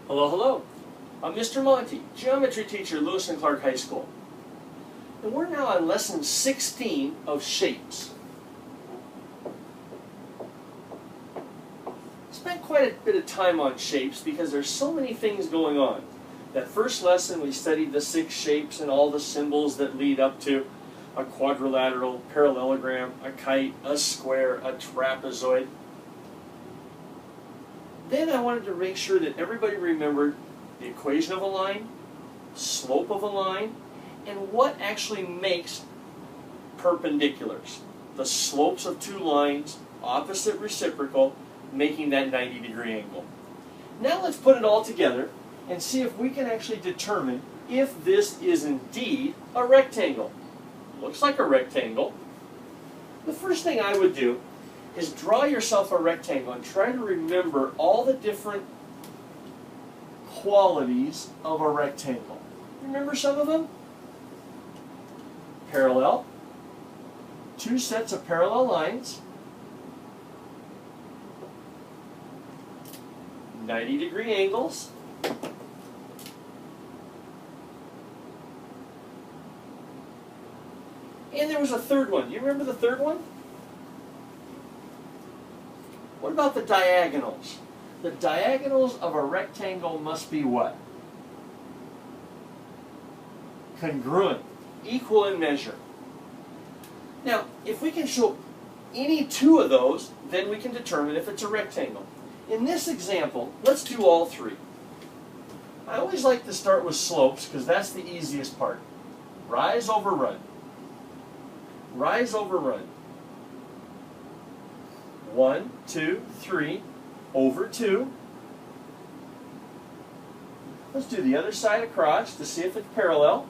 Hello, hello. I'm Mr. Monty, geometry teacher, Lewis and Clark High School. And we're now on lesson 16 of shapes. Spent quite a bit of time on shapes because there's so many things going on. That first lesson we studied the 6 shapes and all the symbols that lead up to a quadrilateral, parallelogram, a kite, a square, a trapezoid. Then I wanted to make sure that everybody remembered the equation of a line, slope of a line, and what actually makes perpendiculars. The slopes of 2 lines, opposite reciprocal, making that 90-degree angle. Now let's put it all together and see if we can actually determine if this is indeed a rectangle. Looks like a rectangle. The first thing I would do is draw yourself a rectangle and try to remember all the different qualities of a rectangle. Remember some of them? Parallel, 2 sets of parallel lines, 90-degree angles, and there was a third one. Do you remember the third one? What about the diagonals? The diagonals of a rectangle must be what? Congruent, equal in measure. Now, if we can show any 2 of those, then we can determine if it's a rectangle. In this example, let's do all 3. I always like to start with slopes because that's the easiest part. Rise over run. Rise over run. 1, 2, 3, over 2. Let's do the other side across to see if it's parallel.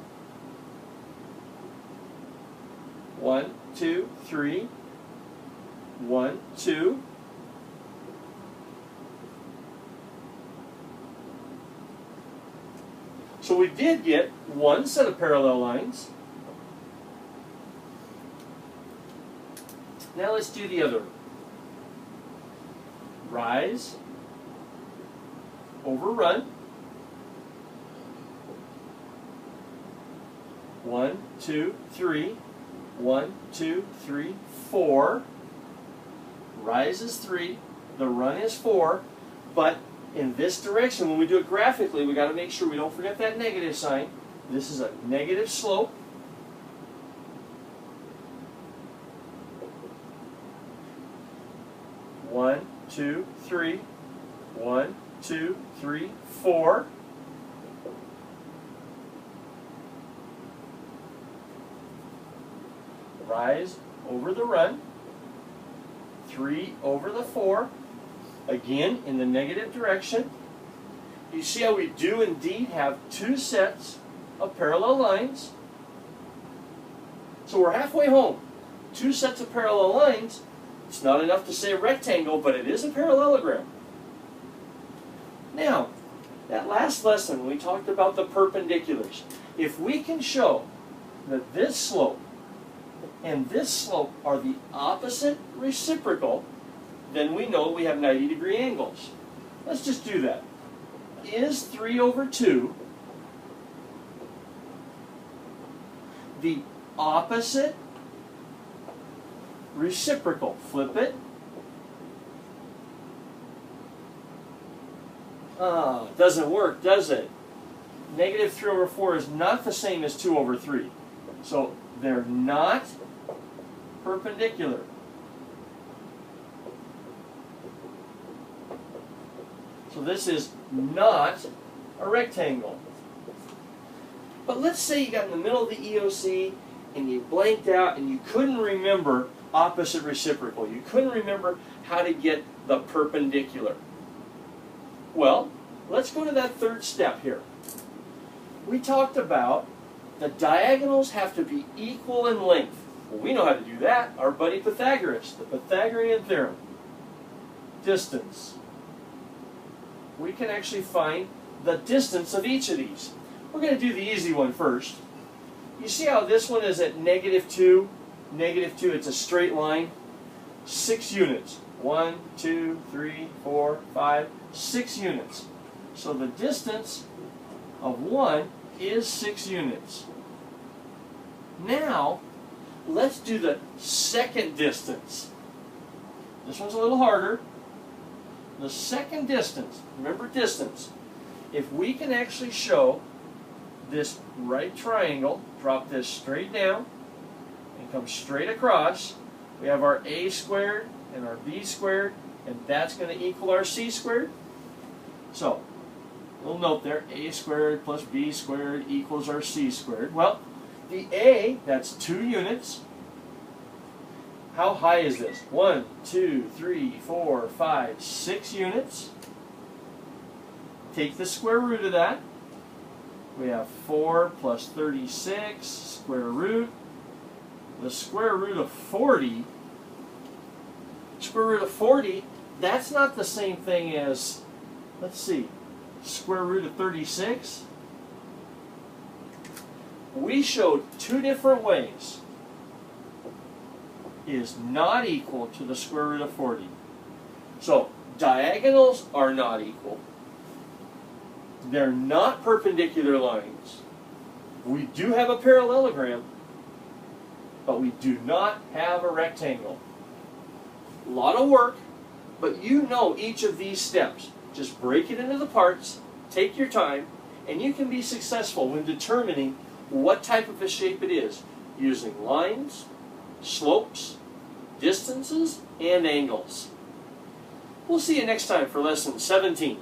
1, 2, 3, 1, 2. So we did get 1 set of parallel lines. Now let's do the other one. Rise, over run. 1, 2, 3. 1, 2, 3, 4. Rise is 3. The run is 4. But in this direction, when we do it graphically, we got to make sure we don't forget that negative sign. This is a negative slope. One, 2, 3. 1, 2, 3, 4. Rise over the run. 3 over the 4. Again, in the negative direction. You see how we do indeed have 2 sets of parallel lines. So we're halfway home. 2 sets of parallel lines. It's not enough to say a rectangle, but it is a parallelogram. Now, that last lesson we talked about the perpendiculars. If we can show that this slope and this slope are the opposite reciprocal, then we know we have 90-degree angles. Let's just do that. Is 3 over 2 the opposite reciprocal? Flip it. Doesn't work, does it? Negative 3 over 4 is not the same as 2 over 3. So they're not perpendicular. So this is not a rectangle. But let's say you got in the middle of the EOC and you blanked out and you couldn't remember opposite reciprocal. You couldn't remember how to get the perpendicular. Well, let's go to that third step here. We talked about the diagonals have to be equal in length. Well, we know how to do that. Our buddy Pythagoras, the Pythagorean theorem. Distance. We can actually find the distance of each of these. We're going to do the easy one first. You see how this one is at negative 2? Negative 2, it's a straight line. 6 units. 1, 2, 3, 4, 5, 6 units. So the distance of 1 is 6 units. Now, let's do the second distance. This one's a little harder. The second distance, remember distance, if we can actually show this right triangle, drop this straight down and come straight across, we have our a squared and our b squared, and that's going to equal our c squared. So, little note there, a squared plus b squared equals our c squared. Well, the a, that's 2 units. How high is this? 1, 2, 3, 4, 5, 6 units. Take the square root of that. We have 4 plus 36, square root. The square root of 40. Square root of 40, that's not the same thing as, let's see, square root of 36. We showed 2 different ways is not equal to the square root of 40. So, diagonals are not equal. They're not perpendicular lines. We do have a parallelogram, but we do not have a rectangle. A lot of work, but you know each of these steps. Just break it into the parts, take your time, and you can be successful when determining what type of a shape it is, using lines, slopes, distances, and angles. We'll see you next time for lesson 17.